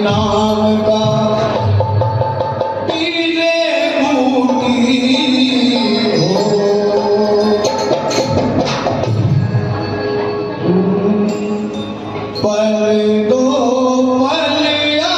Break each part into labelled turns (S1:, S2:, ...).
S1: नाम का पीले बूटी हो। पल दो पलिया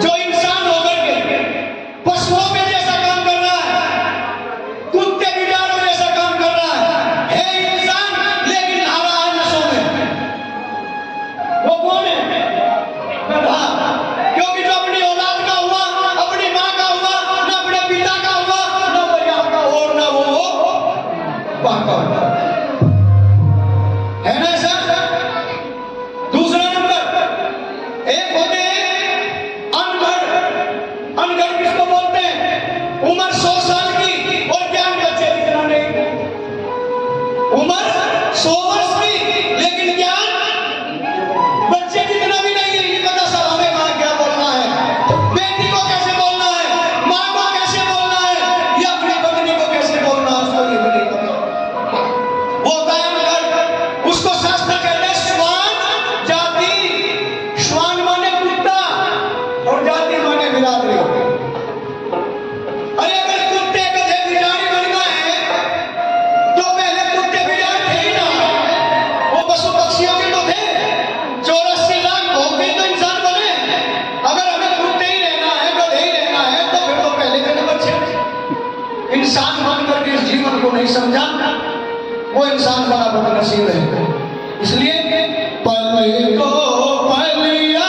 S1: जो इंसान होकर के पशुओं के जैसा काम कर रहा है, कुत्ते बिचारों जैसा काम कर रहा है इंसान, लेकिन नहा रहा है नशों में। वो कौन है? गधा। क्योंकि जो अपनी औलाद का हुआ, अपनी माँ का हुआ, न अपने पिता का हुआ, न वो यहाँ का और न वो वहाँ का हुआ, है ना सर? दूसरा नंबर, एक होते अनगढ़ किसको बोलते हैं? उम्र 100 साल की और ज्ञान बच्चे इतना नहीं। उम्र 100 वर्ष की लेकिन ज्ञान बच्चे जितना भी नहीं है। ये पता सर हमें वहां क्या बोलना है, बेटी को कैसे बोलना है, माँ को कैसे बोलना है, या अपनी पत्नी को कैसे बोलना है, उसको ये भी नहीं पता। वो अनगढ़, उसको शास्त्र कहते हैं श्वान जाति। श्वान माने कुत्ता और जाति माने बिरादरी। अरे अगर कुत्ते गधे बिरादरी बनना है तो पहले कुत्ते बिरादरी थे ही ना, वो पशु पक्षियों के तो थे। 84 लाख भोग के तो इंसान बने। अगर हमें कुत्ते ही रहना है, गधे ही रहना है, तो फिर तो पहले के नंबर 6 इंसान बनकर के इस जीवन को नहीं समझा, वो इंसान बड़ा बदनसीब है। इसलिए पल को पलिया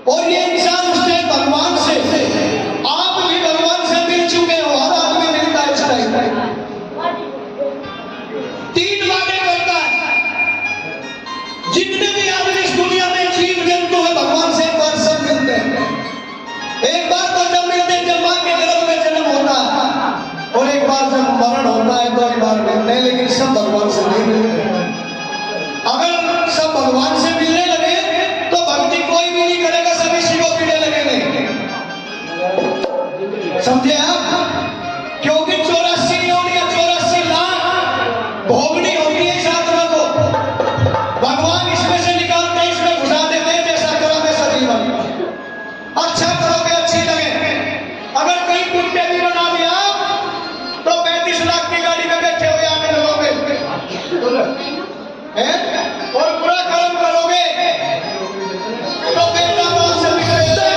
S1: और ये इंसान उसने भगवान से, आप भी भगवान से मिल चुके हो, हर आदमी मिलता है इस टाइम। 3 बातें करता है। जितने भी आदमी इस दुनिया में जीव जंतु है भगवान से एक बार सब मिलते हैं। एक बार तो जब मिलते हैं जब मां के गर्भ में जन्म होता है, और एक बार जब मरण होता है तो एक बार मिलते हैं, लेकिन सब भगवान से नहीं मिलते। अगर सब भगवान से मिलने लगे तो भक्ति कोई भी नहीं करेगा, सभी शिव को पीने लगेंगे। समझे आप? क्योंकि 84 योनि या 84 लाख भोगनी होती है साधना को। भगवान इसमें से निकालते हैं, इसमें घुसा देते हैं, जैसा करो वैसा जीवन। अच्छा करोगे अच्छी लगे। अगर कहीं कुत्ते भी बना दिया तो 35 लाख की गाड़ी में बैठे हुए आने लगोगे, और बुरा कर्म करोगे तो बेटा बाप से बिगड़ेगा।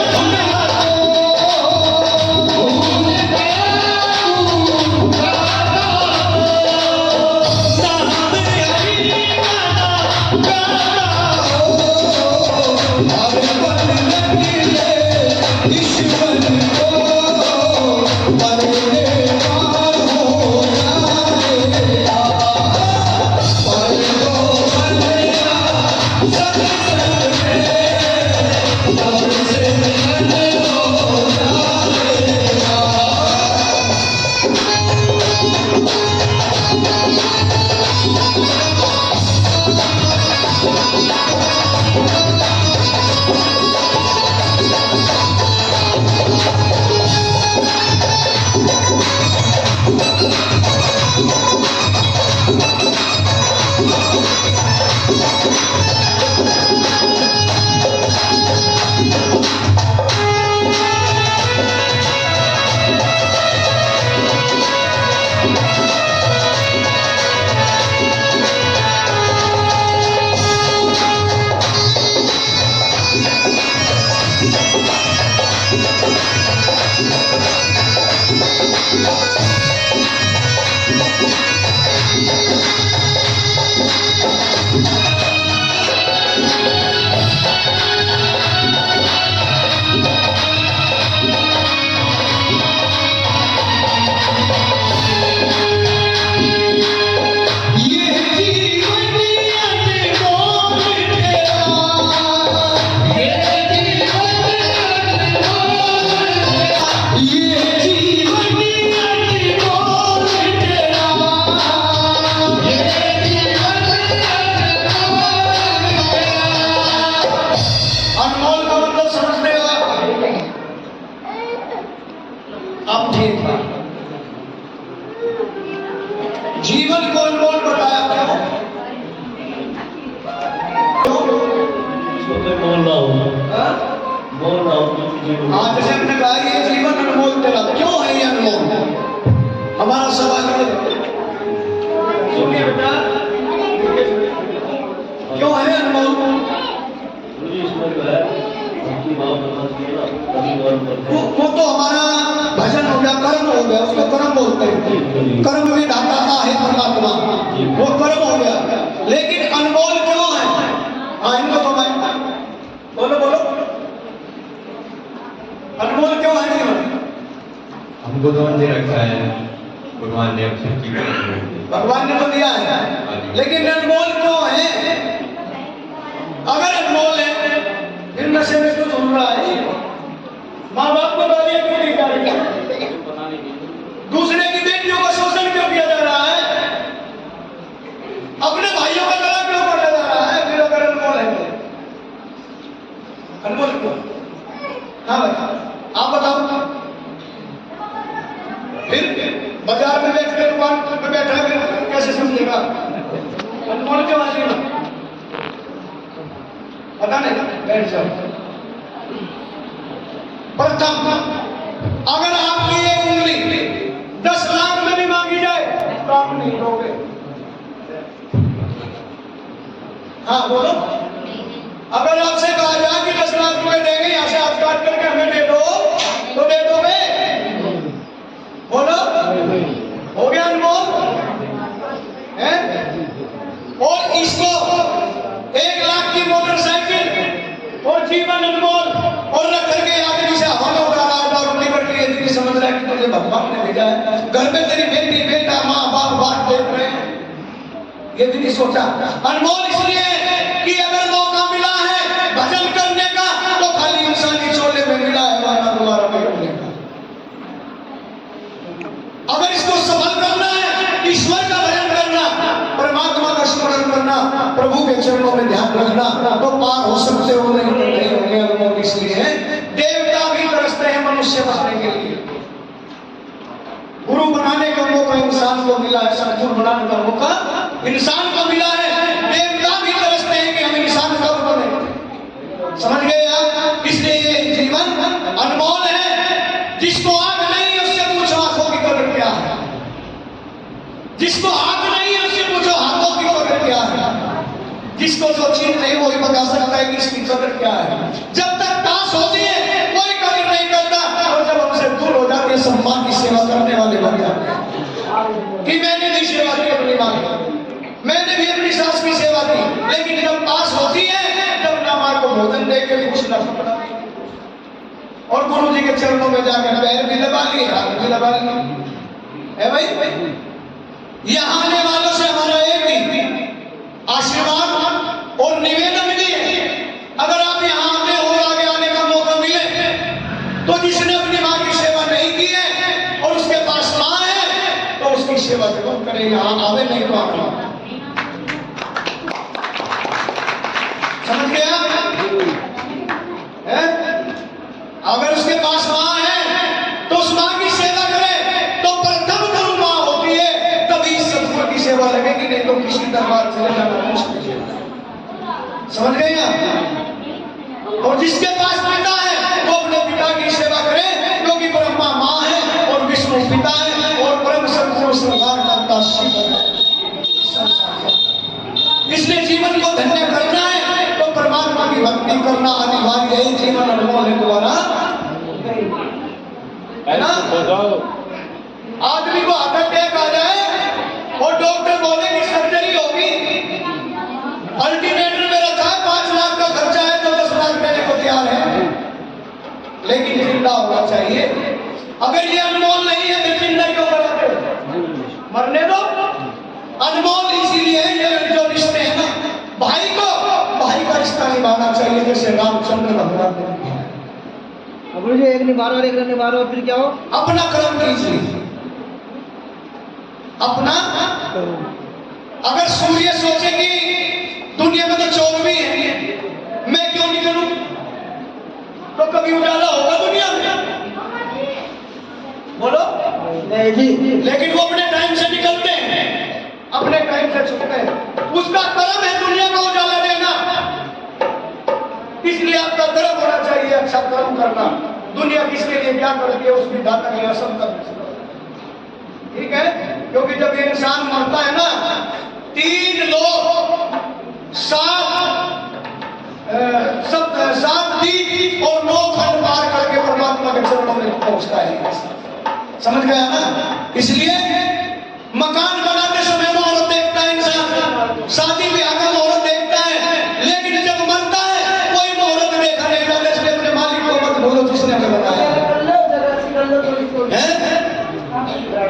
S1: अब ठीक है, जीवन को अनमोल बताया क्यों? हाँ, जैसे हमने कहा ये जीवन अनमोल तेरा, क्यों है ये अनमोल? हमारा सवाल सुनिए बेटा, क्यों है अनमोल? वो तो हमारा भजन हो गया, कर्म हो गया, उसको कर्म बोलते हैं। कर्म में दाता है परमात्मा, वो कर्म हो गया। लेकिन अनमोल क्यों है? हाँ, इनको तो मैं बोलो बोलो, अनमोल क्यों है जीवन?
S2: हमको तो दे रखा है भगवान ने,
S1: भगवान ने तो दिया है, लेकिन अनमोल क्यों है? अगर अनमोल है फिर नशे में क्यों सुन रहा है? माँ बाप को गालियां क्यों दी जा रही है? दूसरे की बेटियों का शोषण क्यों किया जा रहा है? बैठ जाओ। प्रथम, अगर आपकी एक उंगली 10 लाख में भी मांगी जाए तो आप नहीं दोगे। हाँ बोलो, अगर आपसे कहा जाए कि 10 लाख रुपए देंगे, यहाँ से हाथ काट करके हमें दे दो, तो दे दोगे? बोलो, हो गया अनमोल है? और इसको 1 लाख की मोटरसाइकिल और जीवन अनमोल और रख करके आदमी से हवा में उड़ा रहा है, रोटी पर के आदमी समझ रहा है कि तुझे भगवान ने भेजा है। घर में तेरी बेटी बेटा माँ बाप देख रहे हैं, ये भी नहीं सोचा। अनमोल इसलिए कि अगर मौका मिला है भजन करने का तो खाली इंसानी चोले में मिला है, वरना दोबारा नहीं मिलेगा। अगर इसको सफल करना है, ईश्वर का भजन करना, परमात्मा का स्मरण करना, प्रभु के चरणों में ध्यान रखना, तो पार हो सकते हो, नहीं तो नहीं होंगे। अनमोल इसलिए देवता भी तरसते हैं मनुष्य बनने के लिए। गुरु बनाने का मौका इंसान को मिला है, सदगुरु बनाने का मौका इंसान को मिला है। देवता भी तरसते हैं कि हम इंसान कब बने। समझ गए आप? इसलिए ये जीवन अनमोल है। जिसको आग नहीं है उससे पूछो आंखों की कदर क्या है। जिसको आग नहीं है उससे पूछो हाथों की कदर क्या है। जिसको जो चीज नहीं वही बता सकता है कि इसकी कदर क्या है। जब तक ताश होती है कोई कदर नहीं करता, और जब हमसे दूर हो जाती है सब माँ की सेवा करने वाले बन जाते हैं कि मैंने भी सेवा की अपनी माँ की, मैंने भी अपनी सास की सेवा की। लेकिन जब पास होती है, जब ना माँ को भोजन दे के भी कुछ ना पकड़ा, और गुरु जी के चरणों में जाकर पैर भी दबा लिए, हाथ भी दबा लिए। है भाई, यहाँ आने वालों से हमारा एक ही आशीर्वाद और निवेदन भी है। अगर आप यहाँ आते हो और आगे आने का मौका मिले, तो जिसने अपनी माँ की सेवा नहीं की है और उसके पास माँ है, तो उसकी सेवा जरूर करें। यहाँ आवे नहीं तो आना। समझ गया? अगर उसके पास माँ है तो उस माँ की सेवा करे, तो प्रथम गुरु माँ होती है, तभी सदगुरु की सेवा लगेगी, नहीं तो किसी दरबार चले जाना मुश्किल है। समझ गए आप? और जिसके पास पिता है वो अपने पिता की सेवा करे, क्योंकि ब्रह्मा माँ है और विष्णु पिता है और परम सदगुरु संसार करता शिव है। इसलिए जीवन को धन्य करना है तो परमात्मा की भक्ति करना अनिवार्य है। जीवन अनमोल है द्वारा है ना। आदमी को हार्ट अटैक आ जाए और डॉक्टर बोले कि सर्जरी होगी, अल्टीमेटर में रखा है 5 लाख का खर्चा है तो 10 लाख देने को तैयार है, लेकिन जिंदा होना चाहिए। अगर ये अनमोल नहीं है तो जिंदा क्यों कराते हो? मरने दो। अनमोल इसीलिए जो रिश्ते हैं ना, भाई का रिश्ता निभाना चाहिए, जैसे रामचंद्र भगवान ने निभाया।
S3: गुरु जी एक निभा रहा और एक न निभा रहा, फिर क्या हो?
S1: अपना कर्म कीजिए, अपना। अगर सूर्य सोचे कि दुनिया में तो चोर भी है, मैं क्यों नहीं करूं, तो कभी उजाला होगा दुनिया में। बोलो
S3: नहीं जी।
S1: लेकिन वो अपने टाइम से निकलते हैं, अपने टाइम से छुपते हैं। उसका कर्म है दुनिया को उजाला देना। इसलिए आपका कर्म होना चाहिए अच्छा कर्म करना। दुनिया किसके लिए क्या करती है उसकी दाता के असम तक, ठीक है। क्योंकि जब ये इंसान मरता है ना, 3 लोग 7 दीप और 9 खंड पार करके परमात्मा के चरणों में पहुंचता है। समझ गया ना? इसलिए मकान बनाते समय मुहूर्त देखता है इंसान, शादी ब्याह का मुहूर्त देखता है, लेकिन जब मरता है कोई मुहूर्त देखा नहीं जाता। इसलिए अपने मालिक को मत भूलो जिसने हमें बताया है।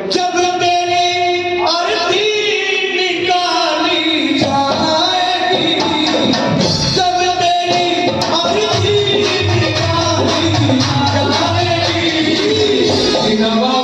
S1: जब तेरी आरती निकाली जाएगी, जब तेरी आरती निकाली जाएगी, नवा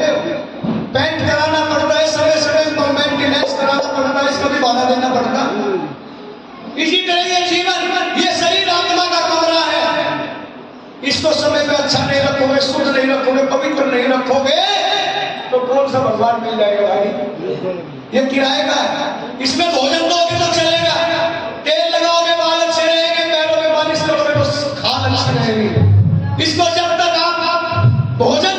S1: पेंट कराना पड़ता है, समय समय पर मेंटेनेंस कराना पड़ता है, इसका भी भाड़ा देना पड़ता। इसी तरह ये जीवन, ये शरीर आत्मा का कमरा है, इसको समय पे अच्छा नहीं रखोगे, शुद्ध नहीं रखोगे, पवित्र नहीं रखोगे तो कौन सा भगवान मिल जाएगा भाई? ये किराए का है। इसमें भोजन दोगे तो चलेगा, तेल लगाओगे बाल अच्छे रहेंगे, पैरों में मालिश करोगे तो खाल अच्छी रहेगी। इसको जब तक आप भोजन